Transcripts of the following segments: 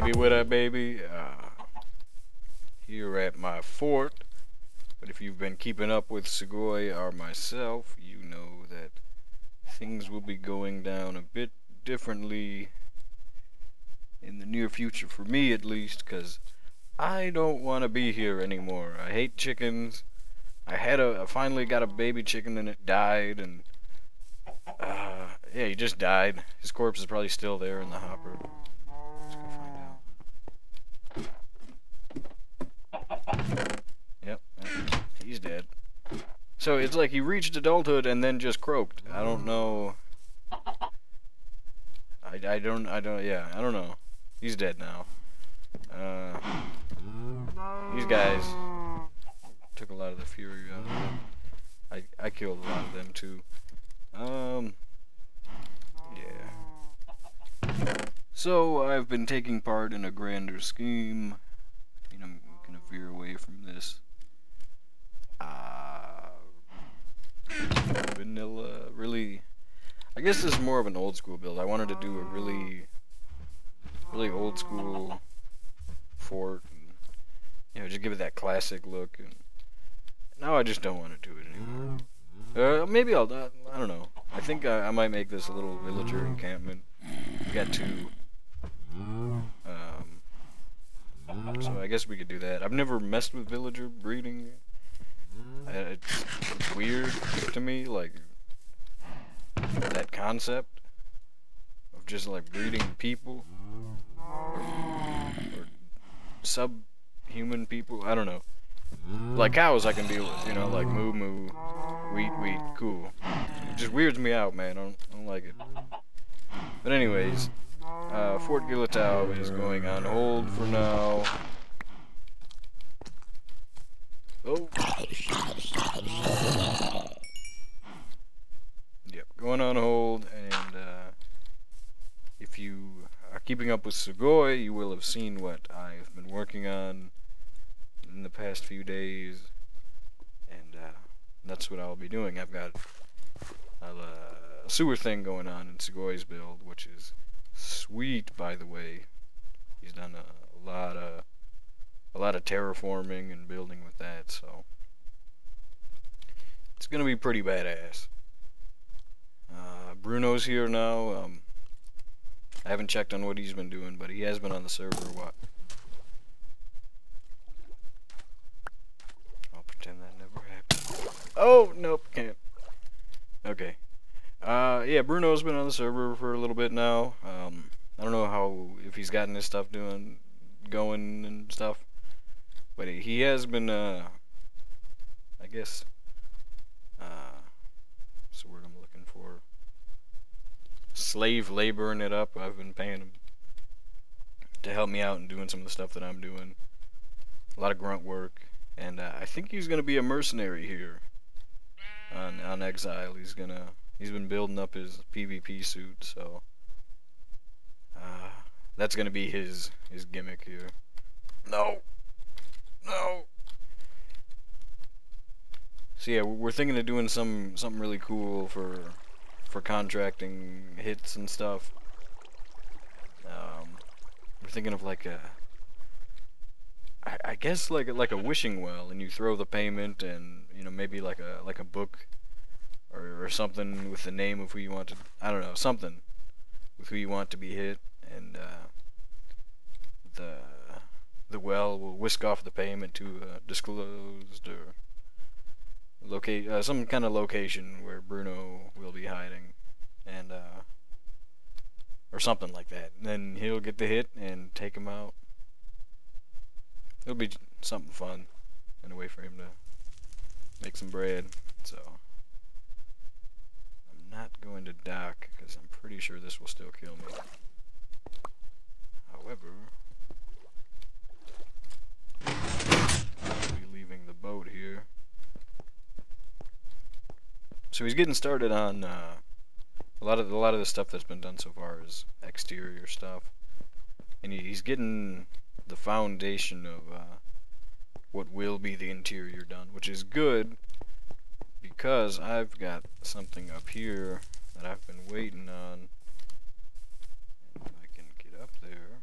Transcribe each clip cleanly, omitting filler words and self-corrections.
baby? What up, baby? Here at my fort. But if you've been keeping up with Sugoi or myself, you know that things will be going down a bit differently in the near future, for me at least, because I don't want to be here anymore. I hate chickens. I finally got a baby chicken and it died, and yeah, he just died. His corpse is probably still there in the hopper. Let's go find out. Yep, he's dead. So it's like he reached adulthood and then just croaked. I don't know. I don't know. He's dead now. These guys took a lot of the fury out of them. I killed a lot of them too. Yeah. So I've been taking part in a grander scheme. I'm gonna veer away from this. Vanilla, really. I guess this is more of an old school build. I wanted to do a really old school fort, and, just give it that classic look. And now I just don't want to do it anymore. Maybe I don't know. I think I might make this a little villager encampment. We got two. So I guess we could do that. I've never messed with villager breeding. It's weird to me, like that concept of just like breeding people or subhuman people. I don't know. Like cows I can deal with, like moo moo, wheat, cool. It just weirds me out, man. I don't like it. But anyways, Fort Gilitao is going on hold for now. Oh. Yep, going on hold, and if you are keeping up with Sugoi, you will have seen what I've been working on in the past few days, and that's what I'll be doing. I've got a sewer thing going on in Sugoi's build, which is sweet, by the way. He's done a lot of terraforming and building with that, so it's gonna be pretty badass. Bruno's here now. I haven't checked on what he's been doing, but he has been on the server. What? I'll pretend that never happened. Oh, nope, can't. Okay. Yeah, Bruno's been on the server for a little bit now. I don't know if he's gotten his stuff going and stuff. But he has been, I guess, what's the word I'm looking for? Slave laboring it up. I've been paying him to help me out and doing some of the stuff that I'm doing. A lot of grunt work. And I think he's going to be a mercenary here on Exile. He's been building up his PvP suit, so that's going to be his gimmick here. No! So yeah, we're thinking of doing something really cool for contracting hits and stuff. We're thinking of like I guess like a wishing well, and you throw the payment, and maybe like a book or something with the name of who you want to. I don't know, something with who you want to be hit, and the well will whisk off the payment to disclosed or some kind of location where Bruno will be hiding, and or something like that. And then he'll get the hit and take him out. It'll be something fun and a way for him to make some bread. So I'm not going to dock because I'm pretty sure this will still kill me. However, I'll be leaving the boat here. So he's getting started on a lot of the stuff that's been done so far is exterior stuff, and he's getting the foundation of what will be the interior done, which is good because I've got something up here that I've been waiting on. If I can get up there.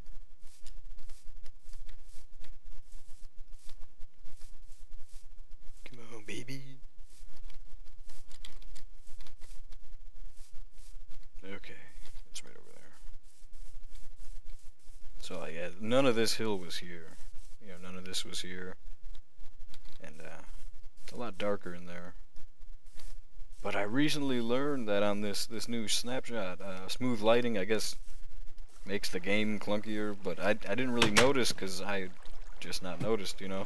none of this hill was here. You know, none of this was here. And it's a lot darker in there. But I recently learned that on this new snapshot, smooth lighting, I guess, makes the game clunkier. But I didn't really notice because I just not noticed, you know.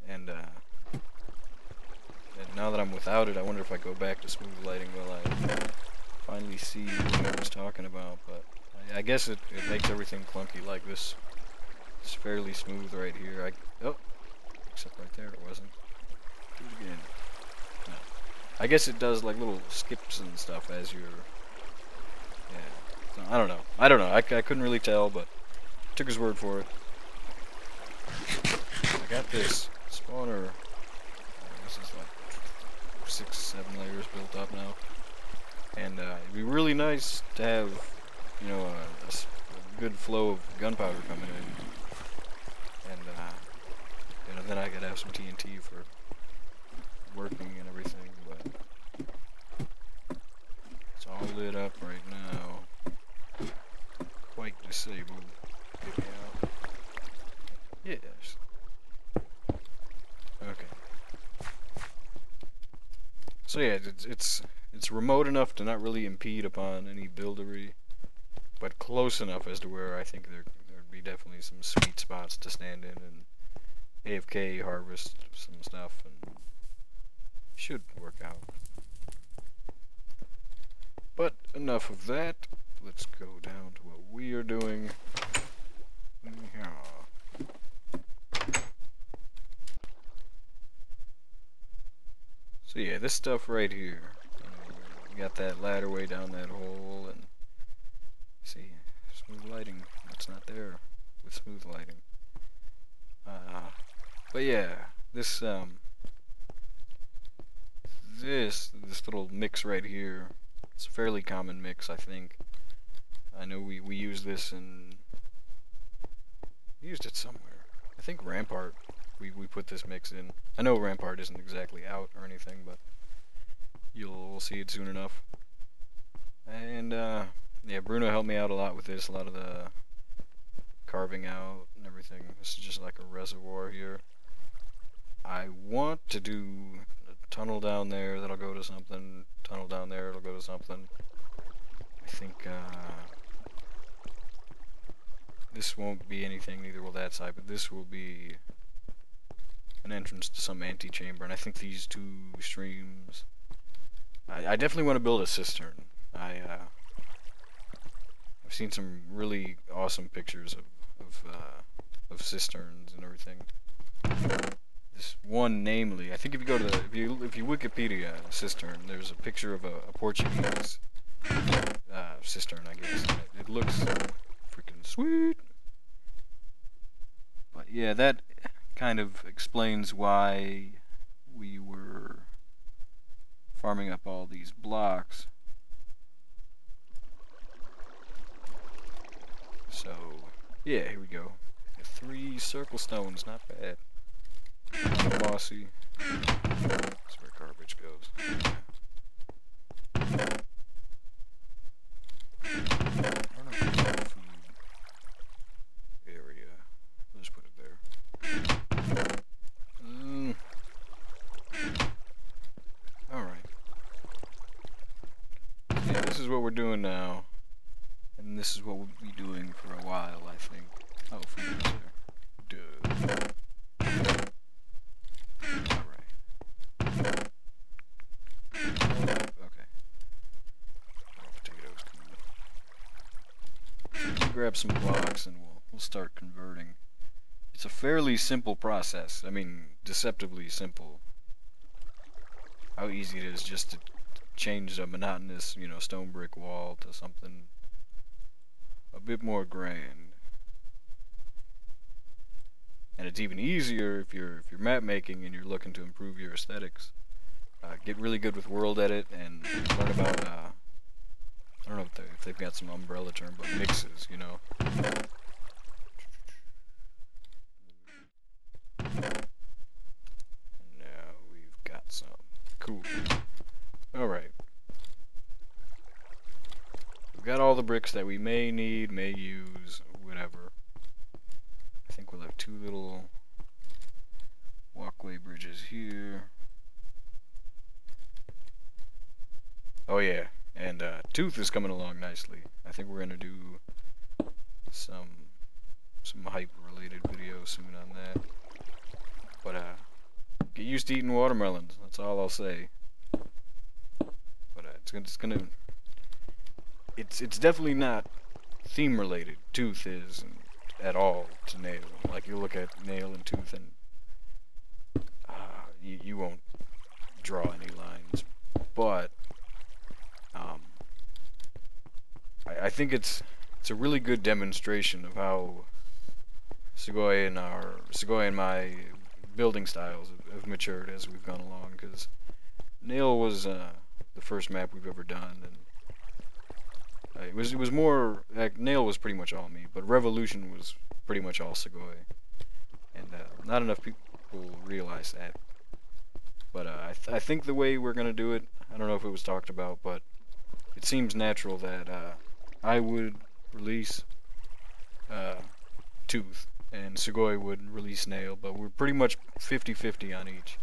And now that I'm without it, I wonder if I go back to smooth lighting will I finally see what I was talking about. But I guess it makes everything clunky like this. It's fairly smooth right here. Oh, except right there it wasn't. Do it again. No. I guess it does like little skips and stuff as you're. Yeah. So, I don't know. I couldn't really tell, but took his word for it. I got this spawner. This is like 6-7 layers built up now, and it'd be really nice to have, you know, a good flow of gunpowder coming in, and you know, then I could have some TNT for working and everything. But it's all lit up right now. Quite disabled. Get me out. Yes. Okay. So yeah, it's remote enough to not really impede upon any buildery, but close enough as to where I think there'd be definitely some sweet spots to stand in and AFK harvest some stuff, and should work out. But enough of that. Let's go down to what we are doing. So yeah, this stuff right here. We got that ladder way down that hole, and see, smooth lighting. That's not there with smooth lighting. But yeah, this this little mix right here. It's a fairly common mix, I think. I know we use this and used it somewhere. I think Rampart. We put this mix in. I know Rampart isn't exactly out or anything, but you'll see it soon enough. And yeah, Bruno helped me out a lot with this. A lot of the carving out and everything. This is just like a reservoir here. I want to do a tunnel down there that'll go to something. Tunnel down there it'll go to something. I think this won't be anything, neither will that side, but this will be an entrance to some antechamber, and I think these two streams. I definitely want to build a cistern. I've seen some really awesome pictures of cisterns and everything. This one, namely, I think if you go to the if you Wikipedia cistern, there's a picture of a Portuguese cistern, I guess. And it looks freaking sweet. But yeah, that kind of explains why we were farming up all these blocks. So yeah, here we go. 3 circle stones, not bad. Mossy. That's where garbage goes. I don't know if we have food area. I'll just put it there. Alright. Yeah, this is what we're doing now. And this is what we'll be doing for a while, I think. Oh, food is there. Duh. Alright. Okay. More potatoes coming. Grab some blocks and we'll start converting. It's a fairly simple process. I mean, deceptively simple. How easy it is just to change a monotonous, you know, stone brick wall to something a bit more grand. And it's even easier if you're map making and you're looking to improve your aesthetics. Get really good with world edit and learn about I don't know if they've got some umbrella term, but mixes, you know. Now we've got some. Cool. Alright. We've got all the bricks that we may need, may use, whatever. edges here. Oh yeah, and tooth is coming along nicely. I think we're gonna do some hype related video soon on that. But get used to eating watermelons. That's all I'll say. But it's definitely not theme related. Tooth is at all to nail. Like you look at nail and tooth, and you won't draw any lines. But I think it's a really good demonstration of how Segoy and my building styles have matured as we've gone along. Because nail was the first map we've ever done, and it was more nail was pretty much all me, but revolution was pretty much all Segoy, and not enough people realize that. But I think the way we're gonna do it, I don't know if it was talked about, but it seems natural that I would release tooth and Segoy would release nail, but we're pretty much 50-50 on each.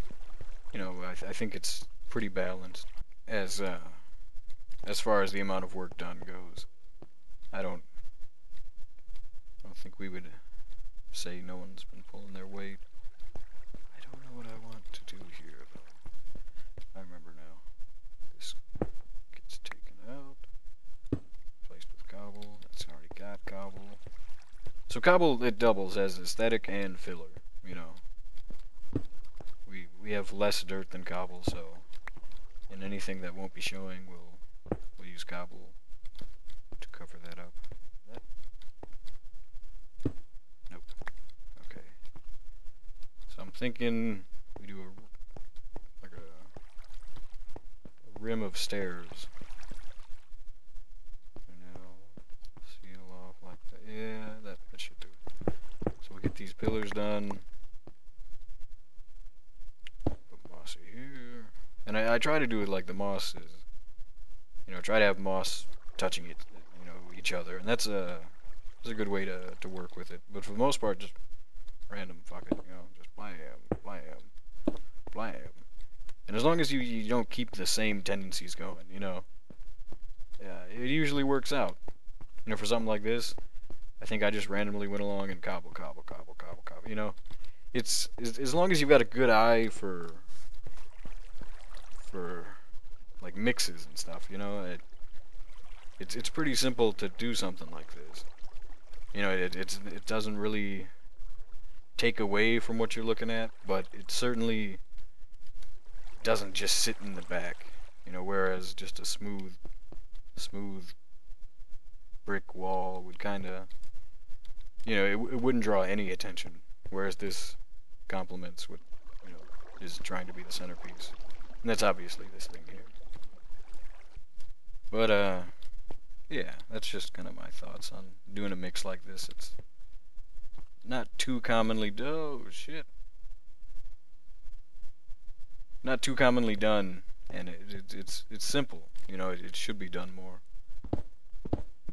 You know, I think it's pretty balanced as far as the amount of work done goes. I don't think we would say no one's been pulling their weight. I don't know what I want to do here, though. I remember now. This gets taken out. Placed with cobble. That's already got cobble. So cobble, it doubles as aesthetic and filler, you know. We have less dirt than cobble, so in anything that won't be showing, we'll use cobble to cover that up. Nope. Okay. So I'm thinking we do a rim of stairs. And now seal off like that. Yeah, that should do it. So we get these pillars done. Put moss here. And I try to do it like the moss is. You know, try to have moss touching it, you know, each other, and that's a good way to work with it. But for the most part, just random fuck it, you know, just blam, blam, blam. And as long as you don't keep the same tendencies going, you know, yeah, it usually works out. You know, for something like this, I think I just randomly went along and cobble, cobble, cobble, cobble, cobble. You know, it's as long as you've got a good eye for like mixes and stuff, you know, it's pretty simple to do something like this. You know, it doesn't really take away from what you're looking at, but it certainly doesn't just sit in the back, you know, whereas just a smooth brick wall would kind of, you know, it wouldn't draw any attention, whereas this complements what, you know, is trying to be the centerpiece. And that's obviously this thing here. But, yeah, that's just kind of my thoughts on doing a mix like this. It's not too commonly not too commonly done, and it's simple. You know, it should be done more.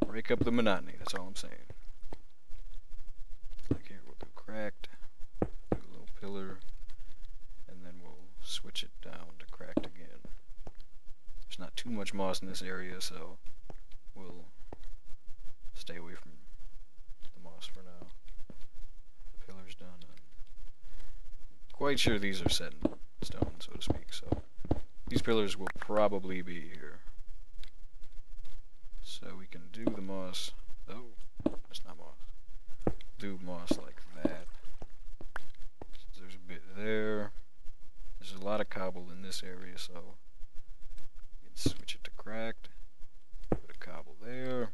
Break up the monotony, that's all I'm saying. Like here, we'll do cracked, do a little pillar, and then we'll switch it down to cracked again. There's not too much moss in this area, so we'll stay away from the moss for now. The pillar's done. I'm quite sure these are set in stone, so to speak, so these pillars will probably be here. So we can do the moss. Oh, that's not moss. Do moss like that. There's a bit there. There's a lot of cobble in this area, so we can switch it to cracked. Put a cobble there.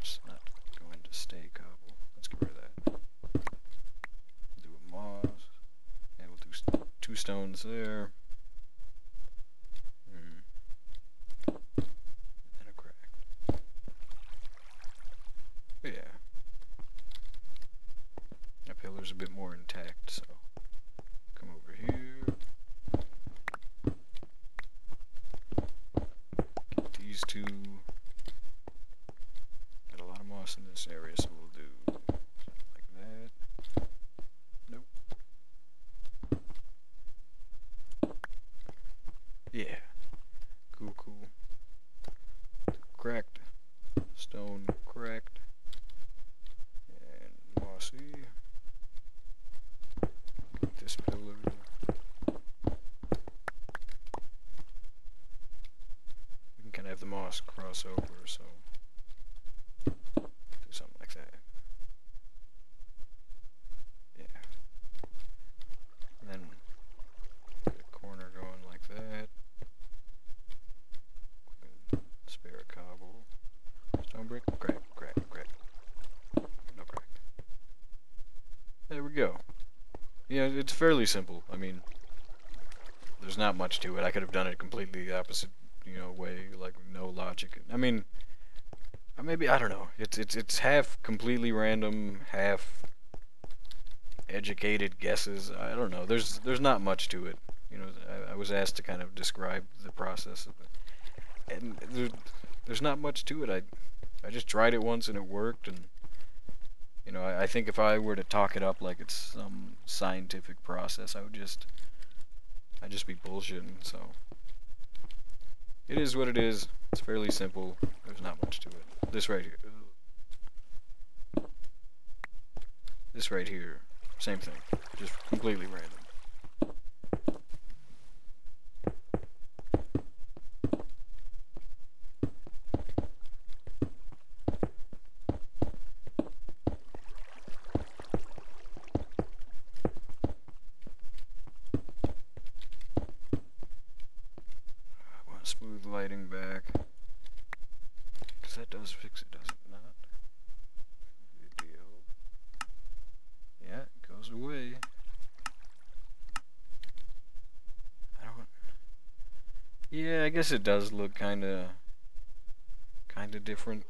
It's not going to stay cobble. Let's get rid of that. Do a moss. And we'll do 2 stones there. And a cracked. But yeah. That pillar's a bit more intact, so come over here. Get these 2. Got a lot of moss in this area, so we'll do something like that. Nope. Yeah. Cool, cool. Cracked. Stone cracked. And mossy. Get this pillar. We can kind of have the moss cross over, so do something like that. Yeah. And then get a corner going like that. Spare a cobble. Stone brick. Crack, crack, crack. No crack. There we go. Yeah, it's fairly simple. I mean, there's not much to it. I could have done it completely the opposite, way, like no logic. I mean, maybe I don't know. It's half completely random, half educated guesses. I don't know. There's not much to it. I was asked to kind of describe the process of it, and there's not much to it. I just tried it once and it worked, and I think if I were to talk it up like it's some scientific process, I'd just be bullshitting. So it is what it is. It's fairly simple. There's not much to it. This right here. This right here. Same thing. Just completely random. Smooth lighting back, because that does fix it, does it not? Video. Yeah, it goes away. Yeah, I guess it does look kinda different.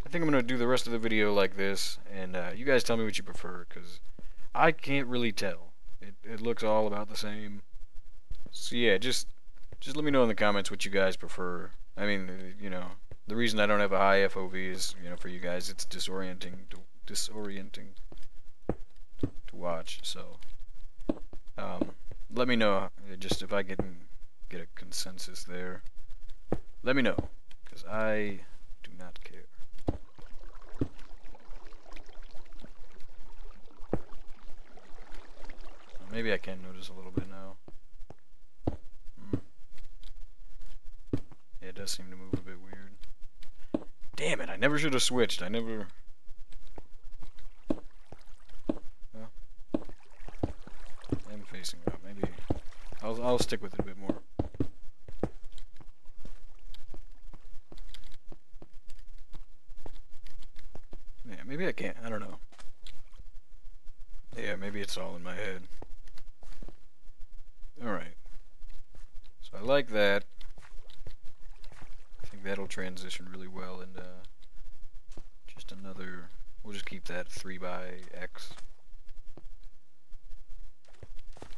I think I'm gonna do the rest of the video like this, and you guys tell me what you prefer, because I can't really tell. It looks all about the same. So yeah, just let me know in the comments what you guys prefer. I mean, the reason I don't have a high FOV is, for you guys, it's disorienting to watch. So, let me know, just if I get a consensus there. Let me know, because I do not care. Maybe I can notice a little bit now. It does seem to move a bit weird. Damn it, I never should have switched. I never... Well, I'm facing up. Maybe I'll stick with it a bit more. Yeah, maybe I can't. I don't know. Yeah, maybe it's all in my head. Alright. So I like that. I think that'll transition really well, and just another, we'll just keep that 3x.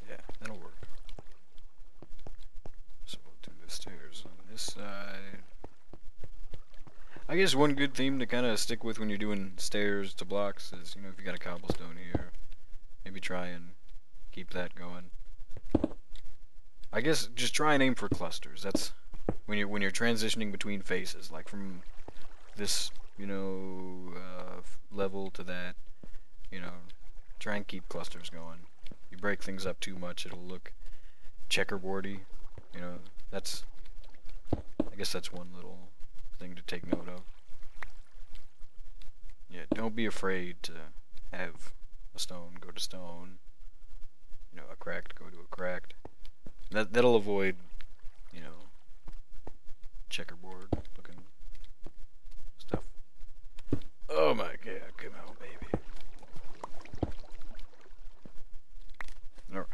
Yeah, that'll work. So we'll do the stairs on this side. I guess one good theme to kind of stick with when you're doing stairs to blocks is, if you got a cobblestone here, maybe try and keep that going. I guess just try and aim for clusters. That's when you're transitioning between faces, like from this, level to that, try and keep clusters going. You break things up too much, it'll look checkerboardy. That's, I guess that's one little thing to take note of. Yeah, don't be afraid to have a stone go to stone, a cracked go to a cracked. That'll avoid, checkerboard looking stuff. Oh my god, come on, baby. Alright.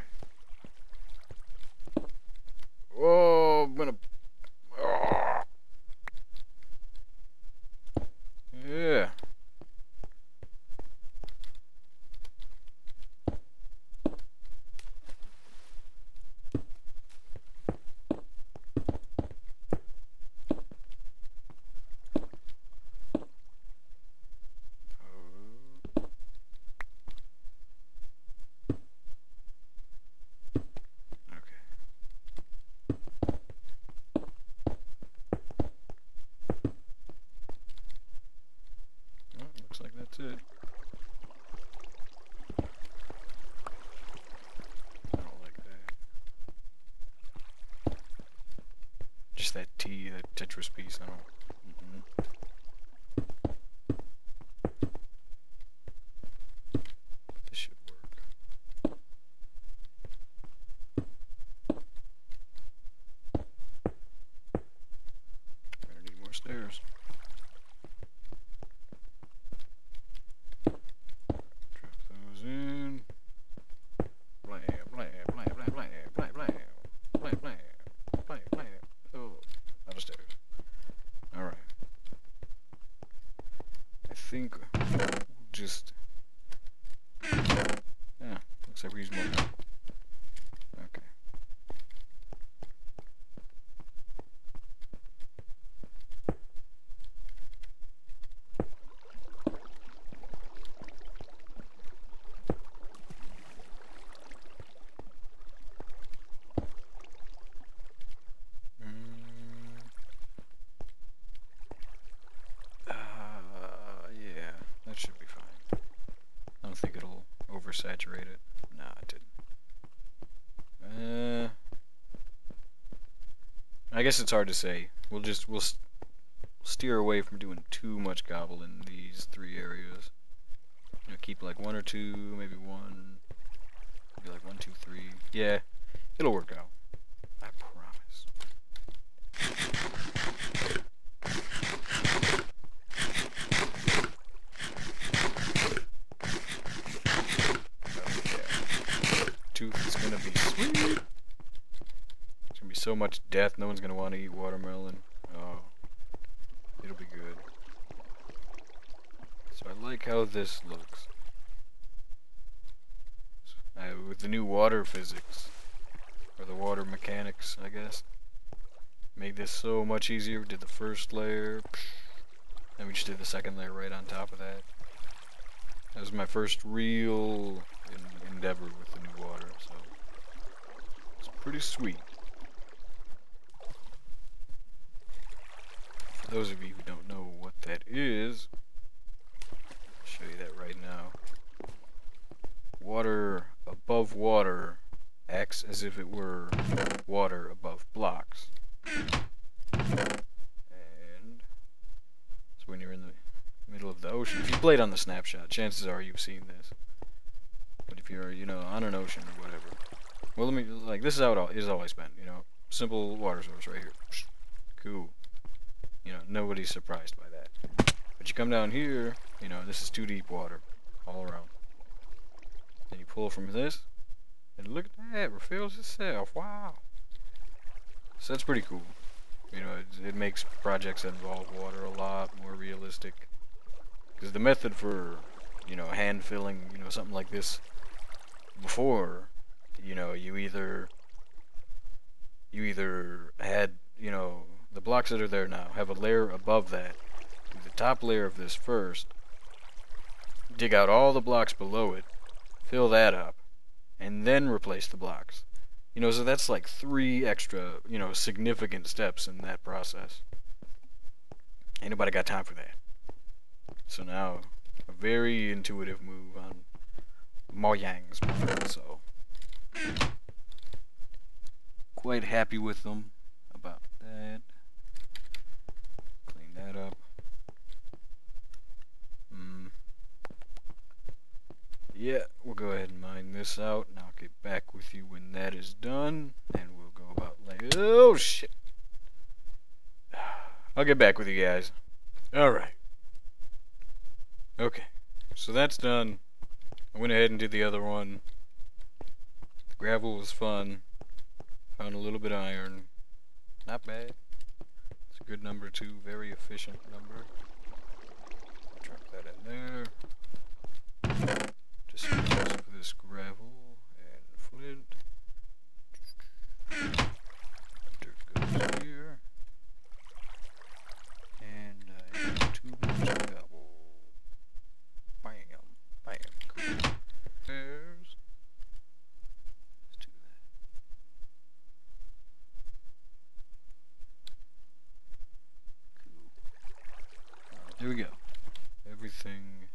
Oh, I'm gonna... Oh. Yeah. finish that that Tetris piece. I don't. This should work. Gonna need more stairs. Drop those in. Blam, blam, blam, blam, blam, blam, blam, blam, blam, blam, blam. Oh, out of stairs. Alright. I think we'll just... Yeah, looks like we use more cobble. Okay. Yeah, that should be fine. I don't think it'll oversaturate it. Nah, it didn't. I guess it's hard to say. We'll steer away from doing too much gobble in these 3 areas. You know, keep like 1 or 2, maybe 1. Maybe like 1, 2, 3. Yeah, it'll work out. I promise. Tooth is gonna be sweet. There's gonna be so much death, no one's gonna want to eat watermelon. Oh, it'll be good. So I like how this looks. With the new water physics, or the water mechanics, I guess. Made this so much easier. We did the first layer, then we just did the second layer right on top of that. That was my first real endeavor with the new water, so it's pretty sweet. For those of you who don't know what that is, I'll show you that right now. Water above water acts as if it were water above blocks. And so when you're in the middle of the ocean, if you played on the snapshot, chances are you've seen this. But if you're, you know, on an ocean or whatever, well, let me, like, this is how it has always been, you know, simple water source right here. Cool. You know, nobody's surprised by that. But you come down here, you know, this is too deep water all around. Then you pull from this, and look at that, refills itself. Wow. So that's pretty cool. You know, it makes projects that involve water a lot more realistic. Because the method for, you know, hand filling, you know, something like this before, you know, you either had, you know, the blocks that are there now have a layer above that. Do the top layer of this first, dig out all the blocks below it, fill that up, and then replace the blocks. You know, so that's like 3 extra, you know, significant steps in that process. Ain't nobody got time for that. So now, a very intuitive move on Mojang's part, so quite happy with them about that. Clean that up. Yeah, we'll go ahead and mine this out, and I'll get back with you when that is done, and we'll go about like, oh shit. I'll get back with you guys. Alright. Okay, so that's done. I went ahead and did the other one. The gravel was fun. Found a little bit of iron. Not bad. It's a good number too, very efficient number. Drop that in there. Just use this gravel and flint. Dirt goes here. And I have too much gravel. Bam, bam, cool. There's. Let's do that. Cool. There we go. Everything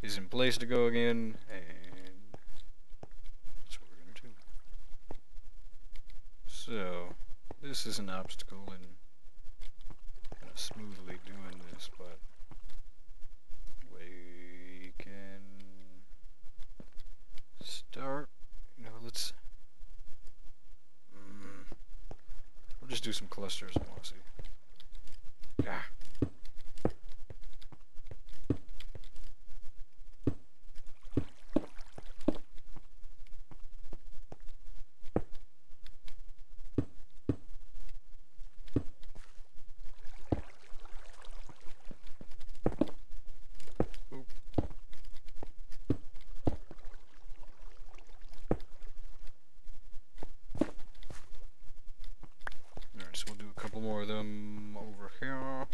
is in place to go again, and that's what we're gonna do. So this is an obstacle in kind of smoothly doing this, but we can start. You know, let's. We'll just do some clusters and we'll see. Yeah. So we'll do a couple more of them over here.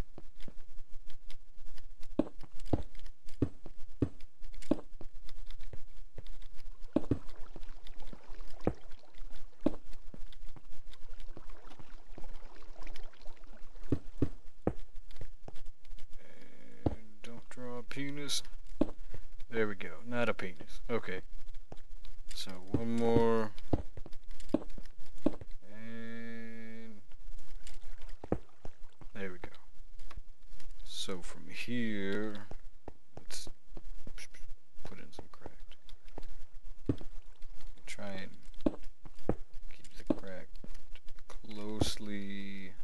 And don't draw a penis. There we go. Not a penis. Okay. So one more. There we go. So from here, let's put in some cracked. Try and keep the cracked closely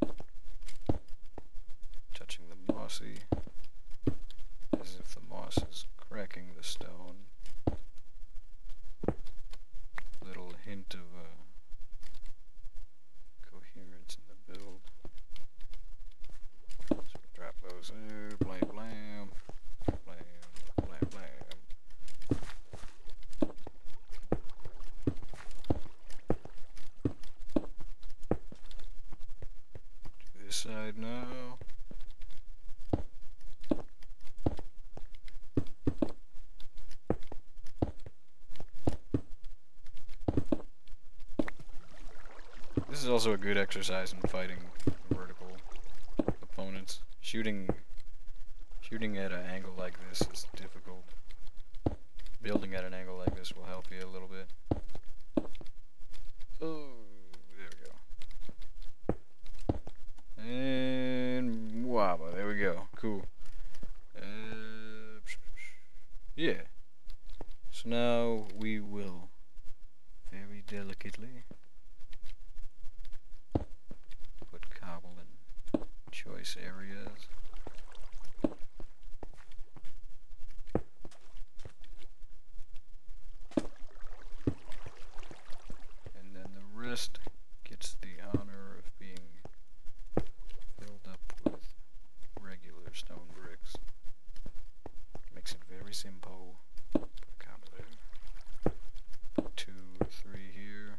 touching the mossy, as if the moss is cracking the stone. Little hint of coherence in the build. Drop those there, blam, blam, blam, blam, blam. Do this side now. This is also a good exercise in fighting vertical opponents. Shooting at an angle like this is difficult. Building at an angle like this will help you a little bit. Oh, there we go. And WABA, there we go. Cool. Yeah. So now we will very delicately put cobble in choice areas. And then the rest gets the honor of being filled up with regular stone bricks. Makes it very simple. Put a comma there. Put 2 or 3 here.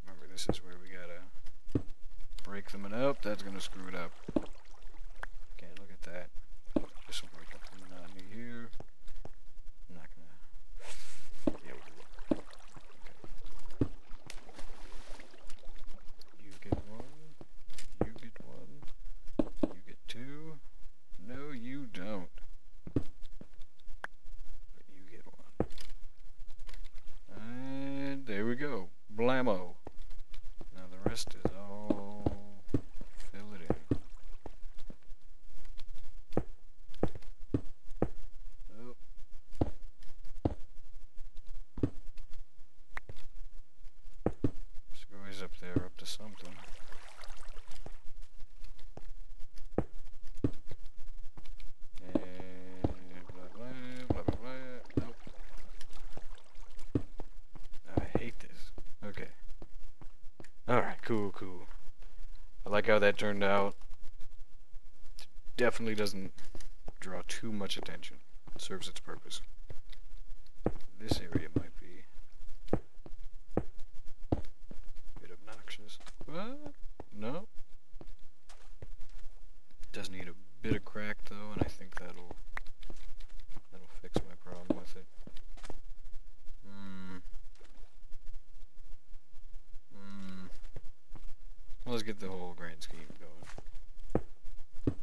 Remember, this is where we gotta break them up. That's gonna screw it up. Okay, look at that. This will break up the monotony here. I'm not gonna. Yeah, we'll do it. Okay. You get 1. You get 1. You get 2. No, you don't. But you get 1. And there we go. Blammo. Now the rest is all. Fill it in. Oh. Scoey's up there, up to something. And blah blah blah blah blah. Nope. I hate this. Okay. Alright, cool, cool. I like how that turned out. Definitely doesn't draw too much attention. It serves its purpose. This area might be a bit obnoxious. What? No? It does need a bit of crack though, and I think that'll fix my problem with it. Let's get the whole grand scheme going.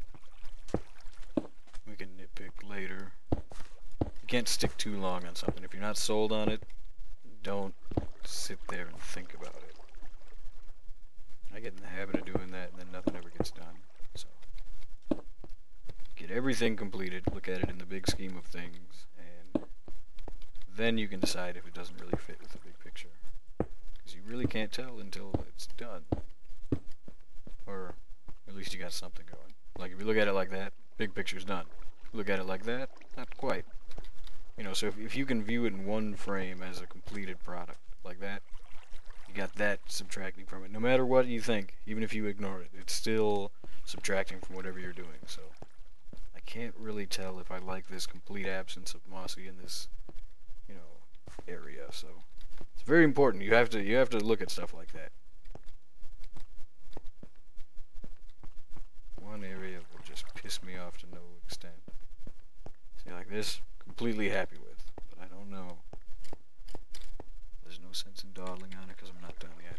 We can nitpick later. You can't stick too long on something. If you're not sold on it, don't sit there and think about it. get in the habit of doing that, and then nothing ever gets done. So, get everything completed, look at it in the big scheme of things, and then you can decide if it doesn't really fit with the big picture. Because you really can't tell until it's done. Or, at least you got something going. Like, if you look at it like that, big picture's done. Look at it like that, not quite. You know, so if you can view it in one frame as a completed product, like that, you got that subtracting from it. No matter what you think, even if you ignore it, it's still subtracting from whatever you're doing. So I can't really tell if I like this complete absence of mossy in this, you know, area. So it's very important. You have to look at stuff like that. One area will just piss me off to no extent. See, like this, completely happy with, but I don't know. There's no sense in dawdling on it because I'm not done yet.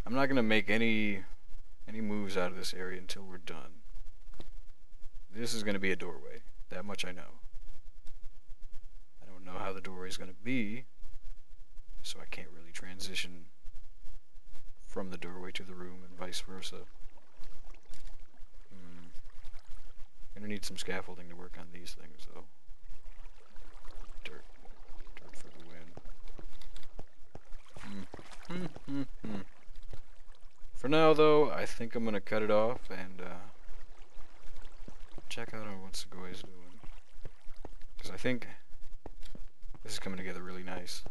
I'm not gonna make any moves out of this area until we're done. This is gonna be a doorway. That much I know. I don't know how the doorway is gonna be, so I can't really transition from the doorway to the room and vice versa. Gonna need some scaffolding to work on these things though. Dirt for the win. For now though, I think I'm gonna cut it off and check out what Segoy is doing. Because I think this is coming together really nice.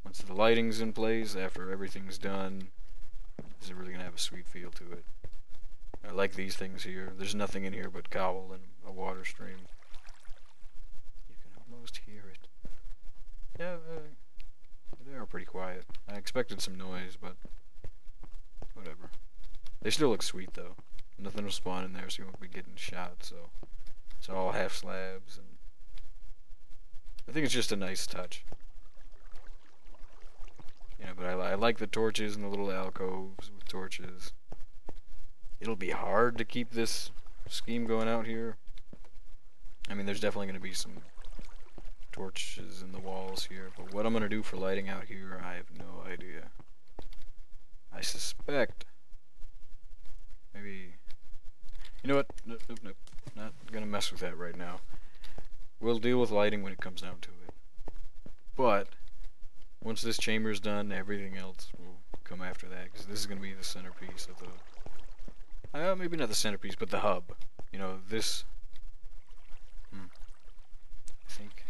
Once the lighting's in place, after everything's done, this is really gonna have a sweet feel to it. I like these things here. There's nothing in here but cowl and a water stream. You can almost hear it. Yeah, they are pretty quiet. I expected some noise, but whatever. They still look sweet though. Nothing will spawn in there, so you won't be getting shot. So it's all half slabs, and I think it's just a nice touch. You know, but I like the torches and the little alcoves with torches. It'll be hard to keep this scheme going out here. I mean, there's definitely going to be some torches in the walls here, but what I'm going to do for lighting out here, I have no idea. I suspect maybe, you know what, nope, not going to mess with that right now. We'll deal with lighting when it comes down to it. But once this chamber's done, everything else will come after that, because this is going to be the centerpiece of the, maybe not the centerpiece, but the hub. You know, this, I think,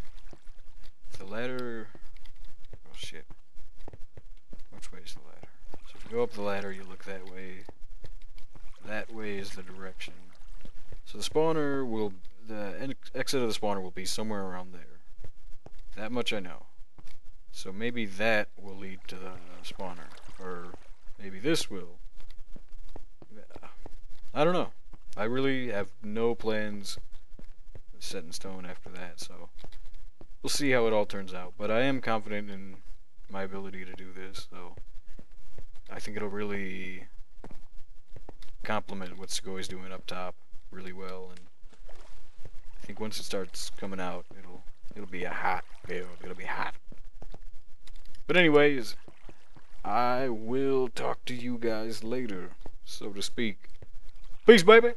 the ladder, oh shit, which way is the ladder? So if you go up the ladder, you look that way is the direction. So the spawner will, the exit of the spawner will be somewhere around there. That much I know. So maybe that will lead to the spawner, or maybe this will. I don't know. I really have no plans set in stone after that, so we'll see how it all turns out. But I am confident in my ability to do this, so I think it'll really complement what Segoy's doing up top really well, and I think once it starts coming out, it'll be a hot build. It'll be hot. But anyways, I will talk to you guys later, so to speak. Peace, baby!